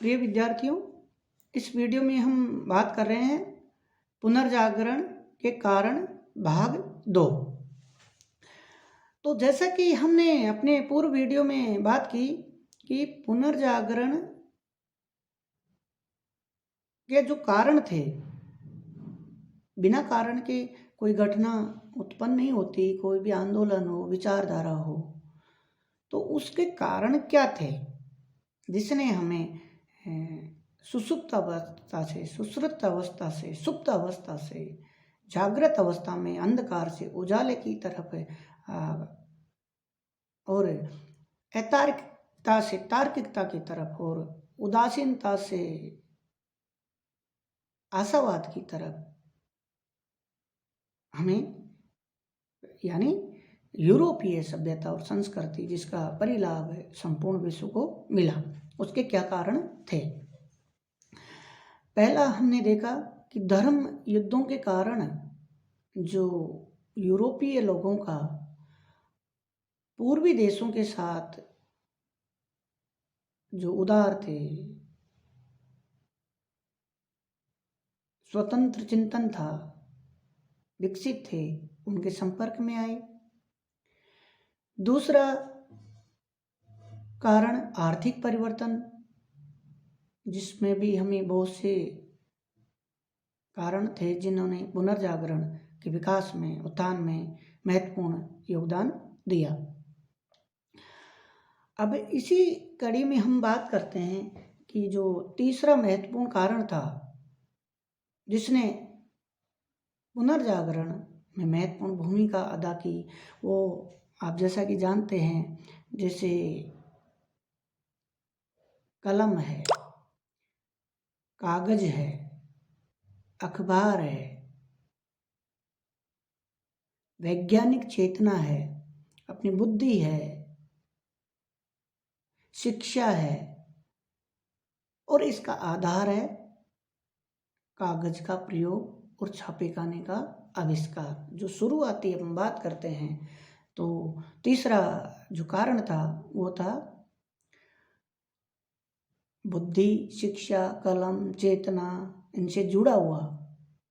प्रिय विद्यार्थियों, इस वीडियो में हम बात कर रहे हैं पुनर्जागरण के कारण भाग 2। तो जैसा कि हमने अपने पूर्व वीडियो में बात की कि पुनर्जागरण के जो कारण थे, बिना कारण के कोई घटना उत्पन्न नहीं होती, कोई भी आंदोलन हो, विचारधारा हो, तो उसके कारण क्या थे जिसने हमें सुषुप्त अवस्था से, सुश्रुत अवस्था से, सुप्त अवस्था से जागृत अवस्था में अंधकार से उजाले की तरफ और अतार्किकता से तार्किकता की तरफ और उदासीनता से आशावाद की तरफ हमें, यानी यूरोपीय सभ्यता और संस्कृति जिसका परिलाभ संपूर्ण विश्व को मिला, उसके क्या कारण थे। पहला हमने देखा कि धर्म युद्धों के कारण जो यूरोपीय लोगों का पूर्वी देशों के साथ जो उदार थे, स्वतंत्र चिंतन था, विकसित थे, उनके संपर्क में आए। दूसरा कारण आर्थिक परिवर्तन, जिसमें भी हमें बहुत से कारण थे जिन्होंने पुनर्जागरण के विकास में, उत्थान में महत्वपूर्ण योगदान दिया। अब इसी कड़ी में हम बात करते हैं कि जो तीसरा महत्वपूर्ण कारण था जिसने पुनर्जागरण में महत्वपूर्ण भूमिका अदा की, वो आप जैसा कि जानते हैं, जैसे कलम है, कागज है, अखबार है, वैज्ञानिक चेतना है, अपनी बुद्धि है, शिक्षा है, और इसका आधार है कागज का प्रयोग और छापे खाने का आविष्कार। जो शुरुआती हम बात करते हैं तो तीसरा जो कारण था वो था बुद्धि, शिक्षा, कलम, चेतना, इनसे जुड़ा हुआ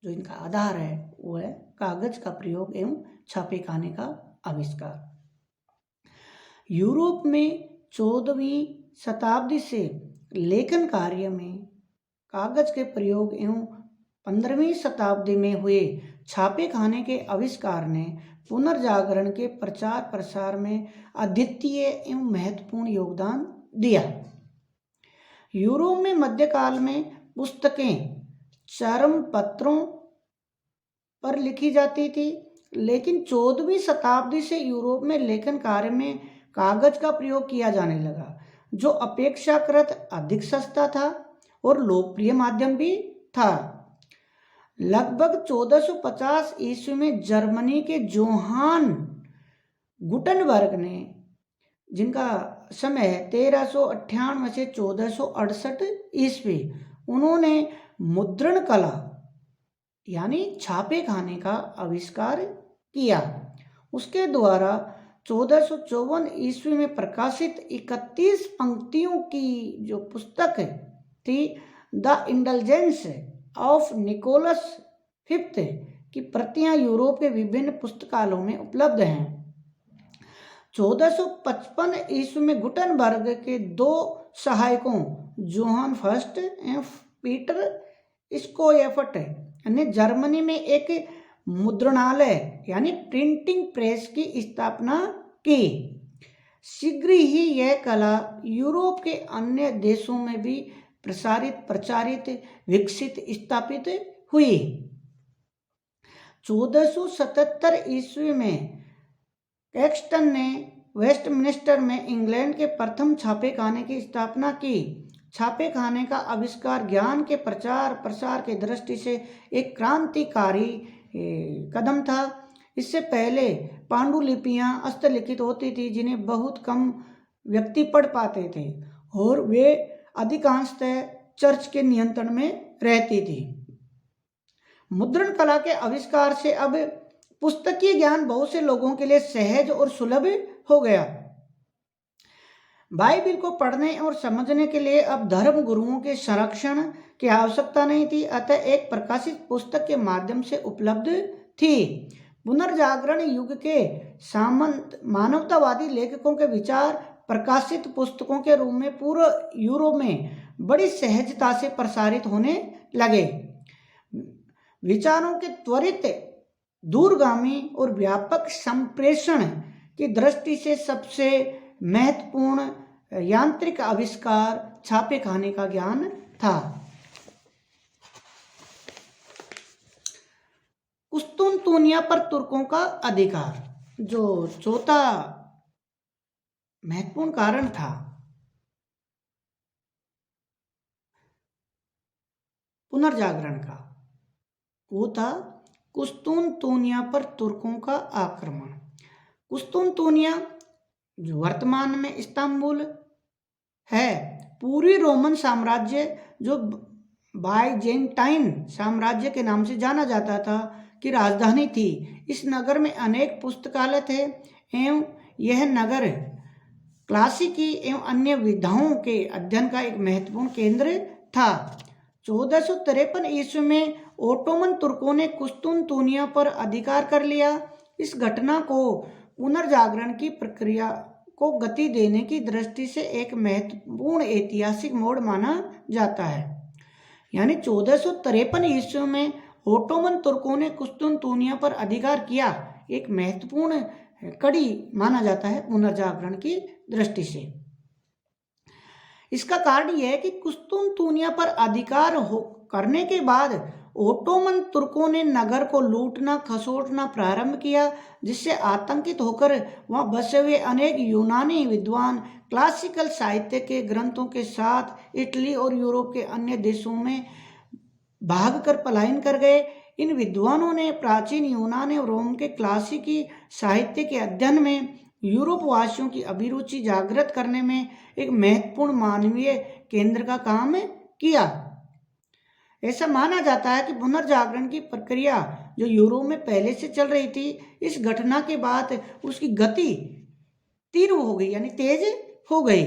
जो इनका आधार है वो है कागज का प्रयोग एवं छापे खाने का आविष्कार। यूरोप में 14वीं शताब्दी से लेखन कार्य में कागज के प्रयोग एवं 15वीं शताब्दी में हुए छापे खाने के आविष्कार ने पुनर्जागरण के प्रचार प्रसार में अद्वितीय एवं महत्वपूर्ण योगदान दिया। यूरोप में मध्यकाल में पुस्तकें चर्म पत्रों पर लिखी जाती थी, लेकिन 14वीं शताब्दी से यूरोप में लेखन कार्य में कागज का प्रयोग किया जाने लगा, जो अपेक्षाकृत अधिक सस्ता था और लोकप्रिय माध्यम भी था। लगभग 1450 ईस्वी में जर्मनी के जोहान गुटनबर्ग ने, जिनका समय 1398 से 1468 ईस्वी, उन्होंने मुद्रण कला यानी छापे खाने का आविष्कार किया। उसके द्वारा 1454 ईस्वी में प्रकाशित 31 पंक्तियों की जो पुस्तक थी, the indulgence of Nicholas fifth की प्रतियां यूरोप के विभिन्न पुस्तकालयों में उपलब्ध हैं। 1455 ईस्वी में गुटनबर्ग के 2 सहायकों जोहान फर्स्ट एवं पीटर स्कोएफ्ट ने जर्मनी में एक मुद्रणालय यानी प्रिंटिंग प्रेस की स्थापना की। शीघ्र ही यह कला यूरोप के अन्य देशों में भी प्रचारित, विकसित, स्थापित हुई। 1477 ईस्वी में कैक्सटन ने वेस्टमिनिस्टर में इंग्लैंड के प्रथम छापे खाने की स्थापना की। छापे खाने का आविष्कार ज्ञान के प्रचार प्रसार के दृष्टि से एक क्रांतिकारी कदम था। इससे पहले पांडुलिपियां हस्तलिखित होती थी, जिन्हें बहुत कम व्यक्ति पढ़ पाते थे और वे अधिकांशतः चर्च के नियंत्रण में रहती थी। मुद्रण कला के आविष्कार से अब पुस्तकीय ज्ञान बहुत से लोगों के लिए सहज और सुलभ हो गया। बाइबिल को पढ़ने और समझने के लिए अब धर्म गुरुओं के संरक्षण की आवश्यकता नहीं थी, अतः एक प्रकाशित पुस्तक के माध्यम से उपलब्ध थी। पुनर्जागरण युग के सामंत मानवतावादी लेखकों के विचार प्रकाशित पुस्तकों के रूप में पूरे यूरोप में बड़ी सहजता से प्रसारित होने लगे। विचारों के त्वरित, दूरगामी और व्यापक संप्रेषण की दृष्टि से सबसे महत्वपूर्ण यांत्रिक आविष्कार छापे खाने का ज्ञान था। कुस्तुनतुनिया पर तुर्कों का अधिकार, जो चौथा महत्वपूर्ण कारण था, पुनर्जागरण का, वो था कुस्तुनतुनिया पर तुर्कों का आक्रमण। कुस्तुनतुनिया जो वर्तमान में इस्तांबुल है, पूर्वी रोमन साम्राज्य जो बाइजेंटाइन साम्राज्य के नाम से जाना जाता था की राजधानी थी। इस नगर में अनेक पुस्तकालय थे एवं यह नगर क्लासिकी एवं अन्य विधाओं के अध्ययन का एक महत्वपूर्ण केंद्र था। 1453 ईस्वी में ओटोमन तुर्कों ने कुस्तुनतुनिया पर अधिकार कर लिया। इस घटना को पुनर्जागरण की प्रक्रिया को गति देने की दृष्टि से एक महत्वपूर्ण ऐतिहासिक मोड़ माना जाता है। यानी 1453 ईस्वी में ओटोमन तुर्कों ने कुस्तुनतुनिया पर अधिकार किया, एक महत्वपूर्ण कड़ी माना जाता है पुनर्जागरण की दृष्टि से। इसका कारण यह है कि कुस्तुनतुनिया पर अधिकार करने के बाद ओटोमन तुर्कों ने नगर को लूटना खसोटना प्रारंभ किया, जिससे आतंकित होकर वहां बसे हुए अनेक यूनानी विद्वान क्लासिकल साहित्य के ग्रंथों के साथ इटली और यूरोप के अन्य देशों में भागकर पलायन कर गए। इन विद्वानों ने प्राचीन यूनान और रोम के क्लासिकी साहित्य के अध्ययन में यूरोप वासियों की अभिरुचि जागृत करने में एक महत्वपूर्ण मानवीय केंद्र का काम किया। ऐसा माना जाता है कि पुनर्जागरण की प्रक्रिया जो यूरोप में पहले से चल रही थी, इस घटना के बाद उसकी गति तीव्र हो गई, यानी तेज हो गई।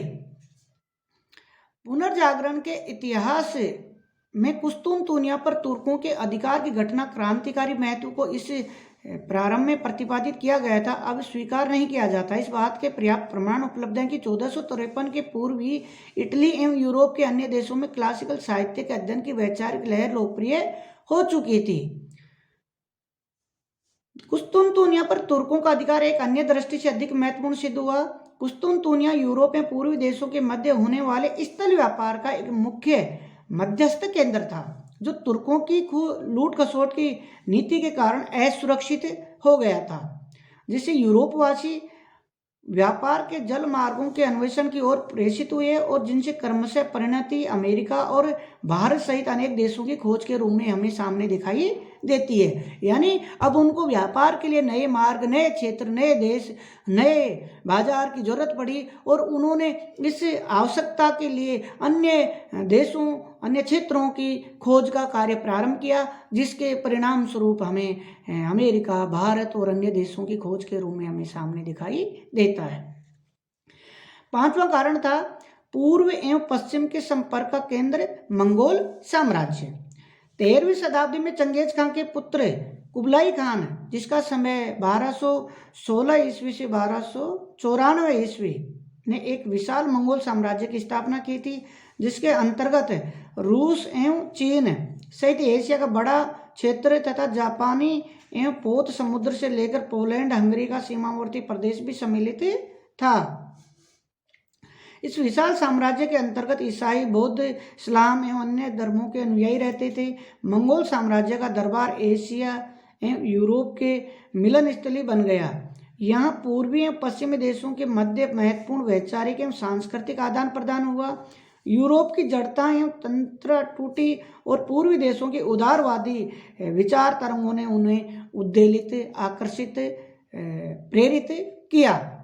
पुनर्जागरण के इतिहास में कुस्तुनतुनिया पर तुर्कों के अधिकार की घटना क्रांतिकारी महत्व को इस प्रारंभ में प्रतिपादित किया गया था, अब स्वीकार नहीं किया जाता। इस बात के पर्याप्त प्रमाण उपलब्ध हैं कि 1453 के पूर्व ही इटली एवं यूरोप के अन्य देशों में क्लासिकल साहित्य के अध्ययन की वैचारिक लहर लोकप्रिय हो चुकी थी। कुस्तुनतुनिया पर तुर्कों का अधिकार एक अन्य दृष्टि से अधिक महत्वपूर्ण सिद्ध हुआ। कुस्तुनतुनिया यूरोप में पूर्वी देशों के मध्य होने वाले स्थल व्यापार का एक मुख्य मध्यस्थ केंद्र था, जो तुर्कों की लूट खसोट की नीति के कारण असुरक्षित हो गया था, जिससे यूरोपवासी व्यापार के जल मार्गों के अन्वेषण की ओर प्रेषित हुए और जिनसे क्रमशः परिणति अमेरिका और भारत सहित अनेक देशों की खोज के रूप में हमें सामने दिखाई देती है। यानी अब उनको व्यापार के लिए नए मार्ग, नए क्षेत्र, नए देश, नए बाजार की जरूरत पड़ी और उन्होंने इस आवश्यकता के लिए अन्य देशों, अन्य क्षेत्रों की खोज का कार्य प्रारंभ किया, जिसके परिणाम स्वरूप हमें अमेरिका, भारत और अन्य देशों की खोज के रूप में हमें सामने दिखाई देता है। पांचवा कारण था पूर्व एवं पश्चिम के संपर्क का केंद्र मंगोल साम्राज्य। 13वीं शताब्दी में चंगेज खान के पुत्र कुबलाई खान, जिसका समय 1216 ईस्वी से 1294 ईस्वी, ने एक विशाल मंगोल साम्राज्य की स्थापना की थी, जिसके अंतर्गत रूस एवं चीन सहित एशिया का बड़ा क्षेत्र तथा जापानी एवं पोत समुद्र से लेकर पोलैंड, हंगरी का सीमावर्ती प्रदेश भी सम्मिलित था। इस विशाल साम्राज्य के अंतर्गत ईसाई, बौद्ध, इस्लाम एवं अन्य धर्मों के अनुयायी रहते थे। मंगोल साम्राज्य का दरबार एशिया एवं यूरोप के मिलन स्थली बन गया। यहाँ पूर्वी एवं पश्चिमी देशों के मध्य महत्वपूर्ण वैचारिक एवं सांस्कृतिक आदान प्रदान हुआ। यूरोप की जड़ता एवं तंत्र टूटी और पूर्वी देशों के उदारवादी विचार तरंगों ने उन्हें उद्वेलित, आकर्षित, प्रेरित किया।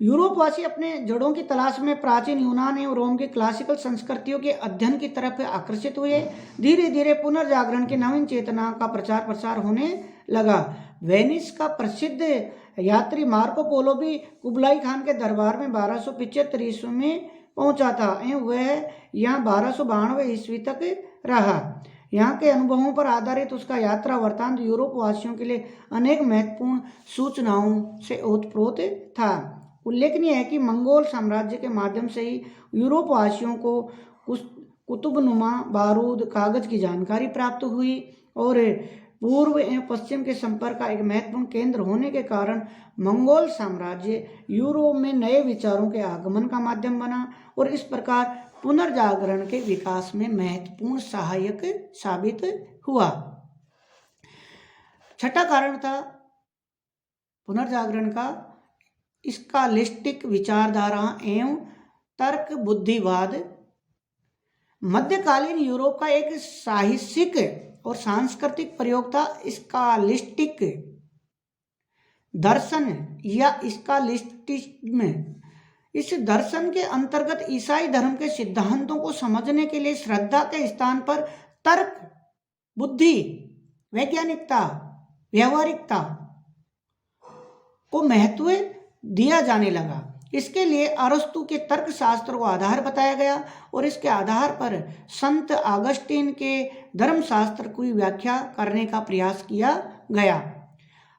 यूरोपवासी अपने जड़ों की तलाश में प्राचीन यूनान एवं रोम की क्लासिकल संस्कृतियों के अध्ययन की तरफ आकर्षित हुए। धीरे धीरे पुनर्जागरण की नवीन चेतना का प्रचार प्रसार होने लगा। वेनिस का प्रसिद्ध यात्री मार्को पोलो भी कुबलाई खान के दरबार में 1275 ईस्वी में पहुंचा था एवं वह यहाँ 1292 ईस्वी तक रहा। यहाँ के अनुभवों पर आधारित उसका यात्रा वृत्तांत यूरोप वासियों के लिए अनेक महत्वपूर्ण सूचनाओं से ओतप्रोत था। उल्लेखनीय है कि मंगोल साम्राज्य के माध्यम से ही यूरोप वासियों को कुतुबनुमा बारूद कागज की जानकारी प्राप्त हुई और पूर्व एवं पश्चिम के संपर्क का एक महत्वपूर्ण केंद्र होने के कारण मंगोल साम्राज्य यूरोप में नए विचारों के आगमन का माध्यम बना और इस प्रकार पुनर्जागरण के विकास में महत्वपूर्ण सहायक साबित हुआ। छठा कारण था पुनर्जागरण का स्कॉलास्टिक विचारधारा एवं तर्क बुद्धिवाद। मध्यकालीन यूरोप का एक साहित्यिक और सांस्कृतिक प्रयोग था स्कॉलास्टिक दर्शन या स्कॉलास्टिसिज्म। इस दर्शन के अंतर्गत ईसाई धर्म के सिद्धांतों को समझने के लिए श्रद्धा के स्थान पर तर्क, बुद्धि, वैज्ञानिकता, व्यवहारिकता को महत्व दिया जाने लगा। इसके लिए अरस्तु के तर्कशास्त्र को आधार बताया गया और इसके आधार पर संत ऑगस्टीन के धर्मशास्त्र की व्याख्या करने का प्रयास किया गया।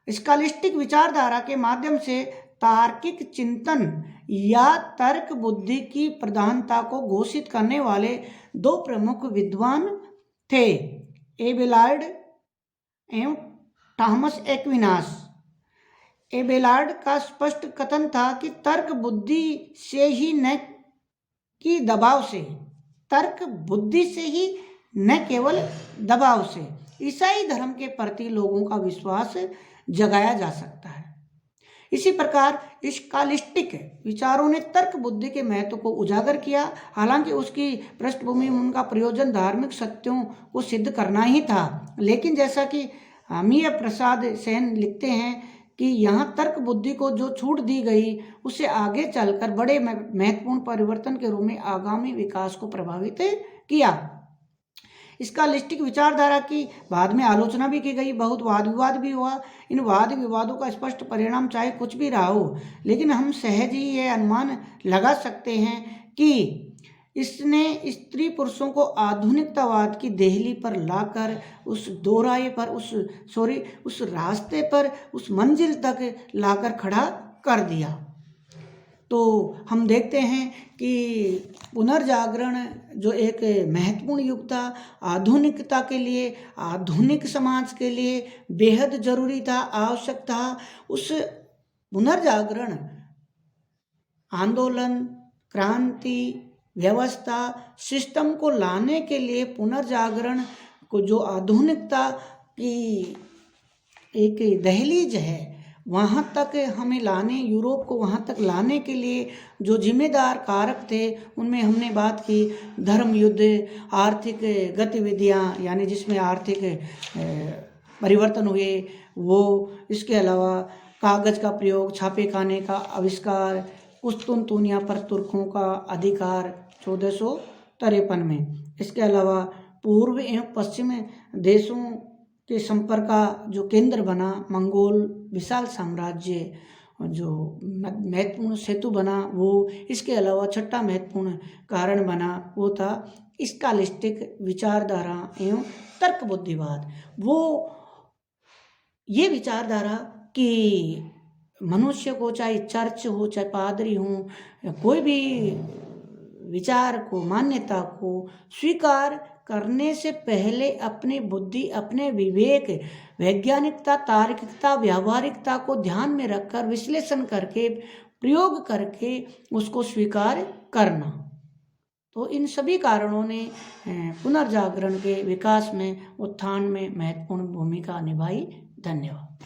स्कॉलास्टिक विचारधारा के माध्यम से तार्किक चिंतन या तर्क बुद्धि की प्रधानता को घोषित करने वाले दो प्रमुख विद्वान थे, एबेलार्ड एवं थॉमस एक्विनास। एबेलार्ड का स्पष्ट कथन था कि तर्क बुद्धि से ही न कि दबाव से, तर्क बुद्धि से ही न केवल दबाव से ईसाई धर्म के प्रति लोगों का विश्वास जगाया जा सकता है। इसी प्रकार स्कॉलास्टिक विचारों ने तर्क बुद्धि के महत्व को उजागर किया। हालांकि उसकी पृष्ठभूमि में उनका प्रयोजन धार्मिक सत्यों को सिद्ध करना ही था, लेकिन जैसा कि अमीय प्रसाद सेन लिखते हैं कि यहाँ तर्क बुद्धि को जो छूट दी गई उससे आगे चलकर बड़े महत्वपूर्ण परिवर्तन के रूप में आगामी विकास को प्रभावित किया। स्कॉलास्टिक विचारधारा की बाद में आलोचना भी की गई, बहुत वाद विवाद भी हुआ। इन वाद विवादों का स्पष्ट परिणाम चाहे कुछ भी रहा हो, लेकिन हम सहज ही यह अनुमान लगा सकते हैं कि इसने स्त्री पुरुषों को आधुनिकतावाद की देहली पर लाकर उस दोराहे पर उस रास्ते पर उस मंजिल तक लाकर खड़ा कर दिया। तो हम देखते हैं कि पुनर्जागरण जो एक महत्वपूर्ण युग था, आधुनिकता के लिए, आधुनिक समाज के लिए बेहद जरूरी था, आवश्यक था। उस पुनर्जागरण आंदोलन, क्रांति, व्यवस्था, सिस्टम को लाने के लिए पुनर्जागरण को जो आधुनिकता की एक दहलीज है वहाँ तक हमें लाने, यूरोप को वहाँ तक लाने के लिए जो जिम्मेदार कारक थे उनमें हमने बात की धर्म युद्ध, आर्थिक गतिविधियाँ यानी जिसमें आर्थिक परिवर्तन हुए वो, इसके अलावा कागज़ का प्रयोग, छापे खाने का आविष्कार, कुस्तुनतुनिया पर तुर्कों का अधिकार 1453 में। इसके अलावा पूर्व एवं पश्चिम देशों के संपर्क का जो केंद्र बना मंगोल विशाल साम्राज्य, जो महत्वपूर्ण सेतु बना वो। इसके अलावा छठा महत्वपूर्ण कारण बना वो था स्कॉलास्टिक विचारधारा एवं तर्क बुद्धिवाद। वो ये विचारधारा कि मनुष्य को, चाहे चर्च हो, चाहे पादरी हो, कोई भी विचार को, मान्यता को स्वीकार करने से पहले अपनी बुद्धि, अपने विवेक, वैज्ञानिकता, तार्किकता, व्यावहारिकता को ध्यान में रखकर विश्लेषण करके, प्रयोग करके उसको स्वीकार करना। तो इन सभी कारणों ने पुनर्जागरण के विकास में, उत्थान में महत्वपूर्ण भूमिका निभाई। धन्यवाद।